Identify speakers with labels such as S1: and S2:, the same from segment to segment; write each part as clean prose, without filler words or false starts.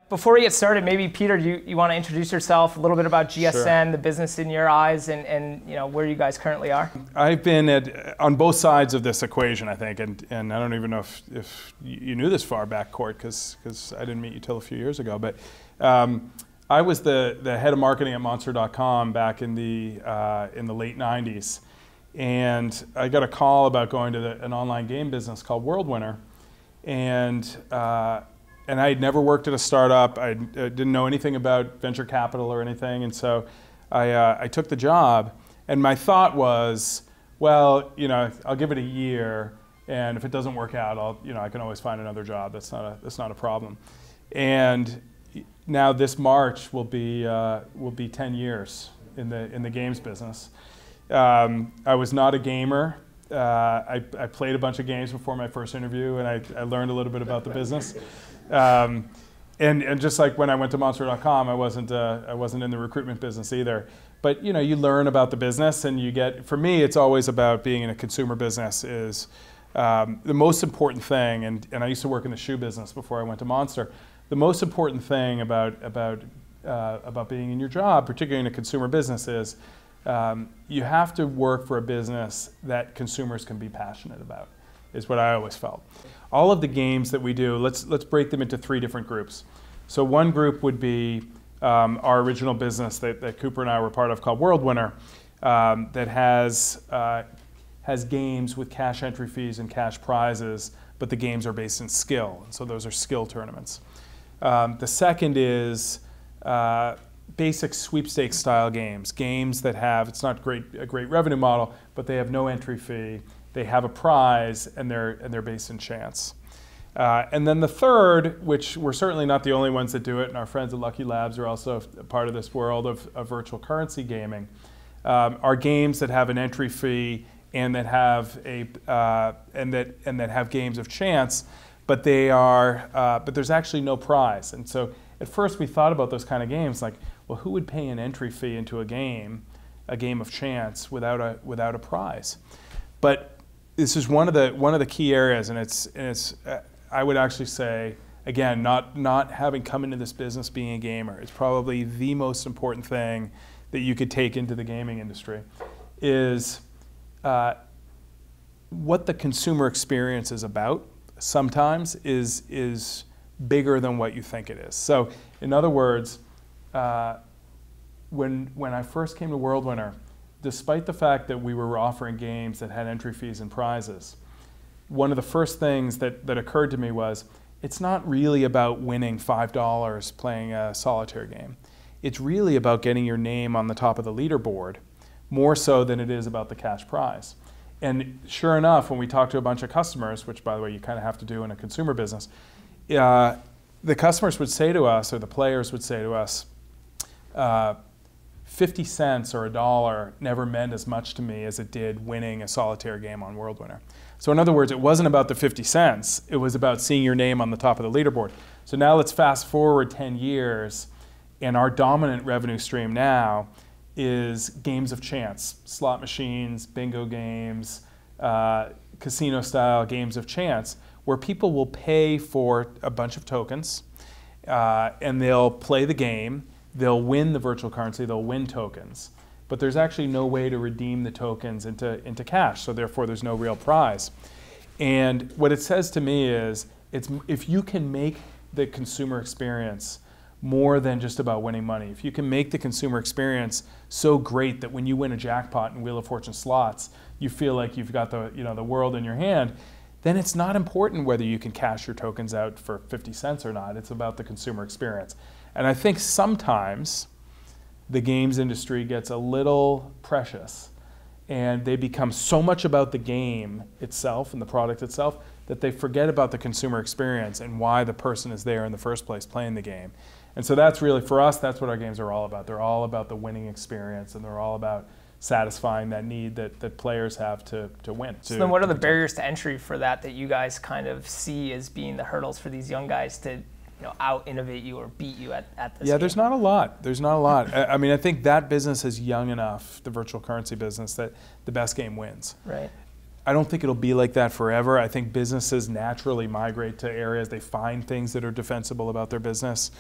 S1: Before we get started, maybe Peter, you want to introduce yourself, a little bit about GSN,
S2: Sure.
S1: the business in your eyes, and you know where you guys currently are.
S2: I've been on both sides of this equation, I think, and I don't even know if you knew this far back, Court, because I didn't meet you till a few years ago. But I was the head of marketing at Monster.com back in the late '90s, and I got a call about going to an online game business called World Winner, and I had never worked at a startup. I didn't know anything about venture capital or anything, and so I took the job. And my thought was, well, I'll give it a year, and if it doesn't work out, I can always find another job. That's not a problem. And now this March will be 10 years in the games business. I was not a gamer. I played a bunch of games before my first interview, and I learned a little bit about the business. And just like when I went to Monster.com, I wasn't in the recruitment business either. But you learn about the business, and for me, it's always about being in a consumer business is the most important thing. And I used to work in the shoe business before I went to Monster. The most important thing about being in your job, particularly in a consumer business, is you have to work for a business that consumers can be passionate about, is what I always felt. All of the games that we do, let's break them into 3 different groups. So one group would be our original business that Cooper and I were part of called World Winner, that has games with cash entry fees and cash prizes, but the games are based in skill, and so those are skill tournaments. The second is basic sweepstakes style games that have, it's not a great revenue model, but they have no entry fee, they have a prize, and they're based in chance. And then the third, which we're certainly not the only ones that do it, and our friends at Lucky Labs are also a part of this world of virtual currency gaming, are games that have an entry fee and that have that have games of chance, but but there's actually no prize. And so at first we thought about those kind of games like, well, who would pay an entry fee into a game of chance without a prize? But this is one of the key areas, and it's I would actually say, again, not having come into this business being a gamer, it's probably the most important thing that you could take into the gaming industry, is what the consumer experience is about. Sometimes is bigger than what you think it is. So, in other words, when I first came to World Winner, despite the fact that we were offering games that had entry fees and prizes, one of the first things that occurred to me was, it's not really about winning $5 playing a solitaire game. It's really about getting your name on the top of the leaderboard, more so than it is about the cash prize. And sure enough, when we talked to a bunch of customers, which by the way you kind of have to do in a consumer business, the customers would say to us, or the players would say to us, 50 cents or $1 never meant as much to me as it did winning a solitaire game on World Winner. So in other words, it wasn't about the 50 cents, it was about seeing your name on the top of the leaderboard. So now let's fast forward 10 years, and our dominant revenue stream now is games of chance, slot machines, bingo games, casino-style games of chance, where people will pay for a bunch of tokens, and they'll play the game, they'll win the virtual currency, they'll win tokens, but there's actually no way to redeem the tokens into cash, so therefore there's no real prize. And what it says to me is, if you can make the consumer experience more than just about winning money, if you can make the consumer experience so great that when you win a jackpot in Wheel of Fortune slots, you feel like you've got the world in your hand, then it's not important whether you can cash your tokens out for 50 cents or not. It's about the consumer experience. And I think sometimes the games industry gets a little precious, and they become so much about the game itself and the product itself that they forget about the consumer experience and why the person is there in the first place playing the game. And so that's really, for us, that's what our games are all about. They're all about the winning experience, and they're all about satisfying that need that players have to win.
S1: So then what are the barriers to entry for that you guys kind of see as being the hurdles for these young guys to out-innovate you or beat you at this game?
S2: There's not a lot. There's not a lot. I mean, I think that business is young enough, the virtual currency business, that the best game wins.
S1: Right.
S2: I don't think it'll be like that forever. I think businesses naturally migrate to areas. They find things that are defensible about their business.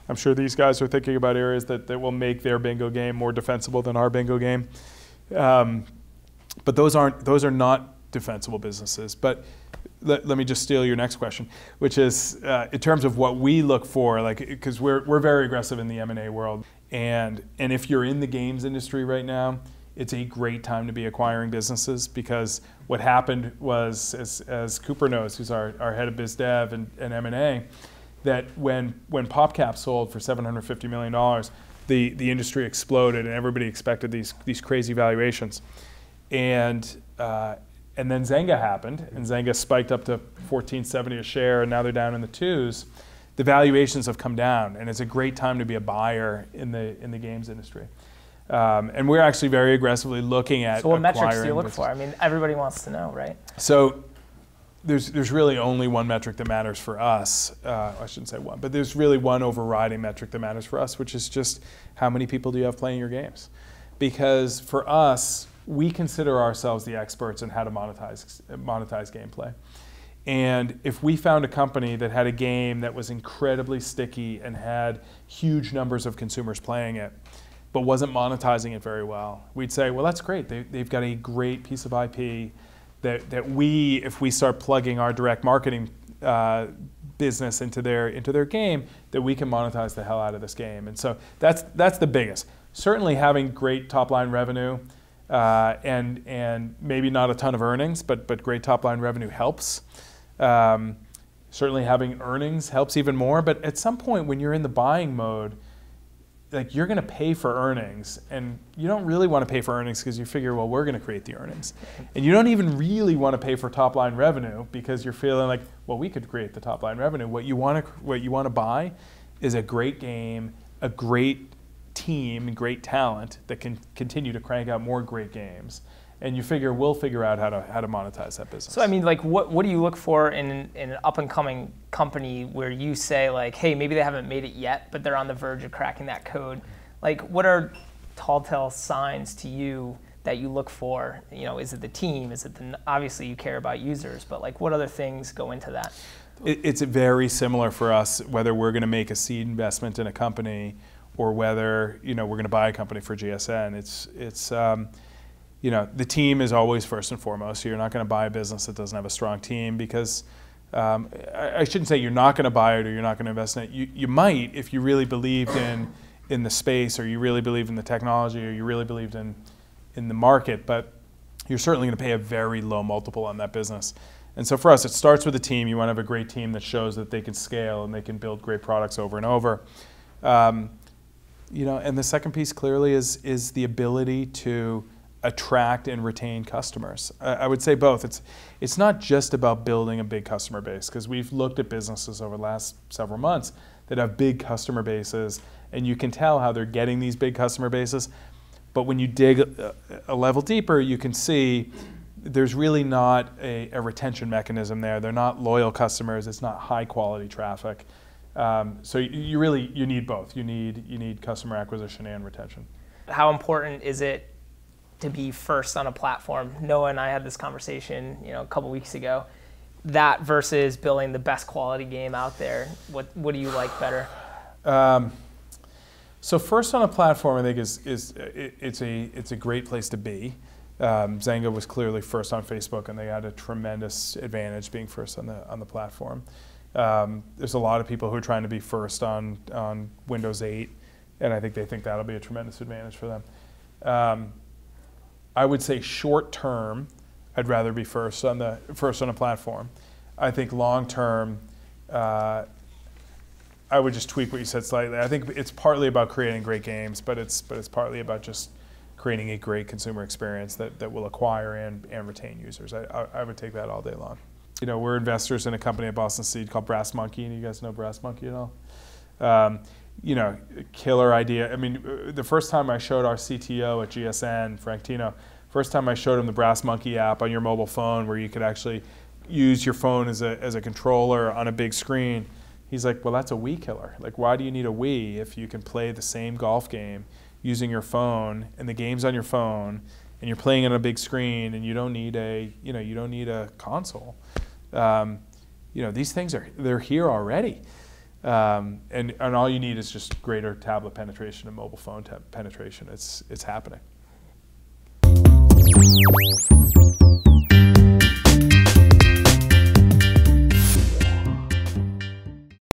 S2: I'm sure these guys are thinking about areas that will make their bingo game more defensible than our bingo game. But those are not defensible businesses. But let me just steal your next question, which is in terms of what we look for, like, because we're very aggressive in the M&A world, and if you're in the games industry right now, it's a great time to be acquiring businesses, because what happened was, as Cooper knows, who's our head of biz dev and M&A, that when PopCap sold for $750 million, the industry exploded and everybody expected these crazy valuations. And then Zynga happened, and Zynga spiked up to $14.70 a share, and now they're down in the twos. The valuations have come down, and it's a great time to be a buyer in the games industry. And we're actually very aggressively looking at.
S1: So what metrics do you look for? I mean, everybody wants to know, right?
S2: So there's really only one metric that matters for us. I shouldn't say one, but there's really one overriding metric that matters for us, which is just how many people do you have playing your games? Because for us, we consider ourselves the experts in how to monetize gameplay. And if we found a company that had a game that was incredibly sticky and had huge numbers of consumers playing it, but wasn't monetizing it very well, we'd say, well, that's great. They've got a great piece of IP that if we start plugging our direct marketing business into their game, that we can monetize the hell out of this game. And so that's the biggest. Certainly having great top line revenue and maybe not a ton of earnings, but great top line revenue helps. Certainly having earnings helps even more. But at some point when you're in the buying mode, like, you're going to pay for earnings, and you don't really want to pay for earnings because you figure, well, we're going to create the earnings. And you don't even really want to pay for top line revenue because you're feeling like, well, we could create the top line revenue. What you want to buy is a great game, a great team, and great talent that can continue to crank out more great games. And you figure we'll figure out how to monetize that business.
S1: So I mean, like, what do you look for in an up and coming company where you say, like, hey, maybe they haven't made it yet, but they're on the verge of cracking that code? Like, what are telltale signs to you that you look for? You know, is it the team? Is it obviously you care about users, but like, what other things go into that?
S2: It's very similar for us, whether we're going to make a seed investment in a company or whether we're going to buy a company for GSN. It's the team is always first and foremost. So you're not going to buy a business that doesn't have a strong team, because I shouldn't say you're not going to buy it or you're not going to invest in it. You might if you really believed in the space, or you really believed in the technology, or you really believed in the market, but you're certainly going to pay a very low multiple on that business. And so for us, it starts with a team. You want to have a great team that shows that they can scale and they can build great products over and over. And the second piece clearly is the ability to attract and retain customers. I would say both. It's not just about building a big customer base, because we've looked at businesses over the last several months that have big customer bases, and you can tell how they're getting these big customer bases. But when you dig a level deeper, you can see there's really not a retention mechanism there. They're not loyal customers. It's not high quality traffic. So you need both. You need customer acquisition and retention.
S1: How important is it to be first on a platform? Noah and I had this conversation, a couple weeks ago. That versus building the best quality game out there. What do you like better?
S2: So first on a platform, I think it's a great place to be. Zynga was clearly first on Facebook, and they had a tremendous advantage being first on the platform. There's a lot of people who are trying to be first on Windows 8, and I think they think that'll be a tremendous advantage for them. I would say short term, I'd rather be first on a platform. I think long term, I would just tweak what you said slightly. I think it's partly about creating great games, but it's partly about just creating a great consumer experience that will acquire and retain users. I would take that all day long. We're investors in a company at Boston Seed called Brass Monkey, and you guys know Brass Monkey at all? killer idea. I mean, the first time I showed our CTO at GSN, Frank Tino, first time I showed him the Brass Monkey app on your mobile phone where you could actually use your phone as a controller on a big screen, he's like, well, that's a Wii killer. Like, why do you need a Wii if you can play the same golf game using your phone and the game's on your phone and you're playing on a big screen and you don't need a console. These things they're here already. And all you need is just greater tablet penetration and mobile phone penetration. It's happening.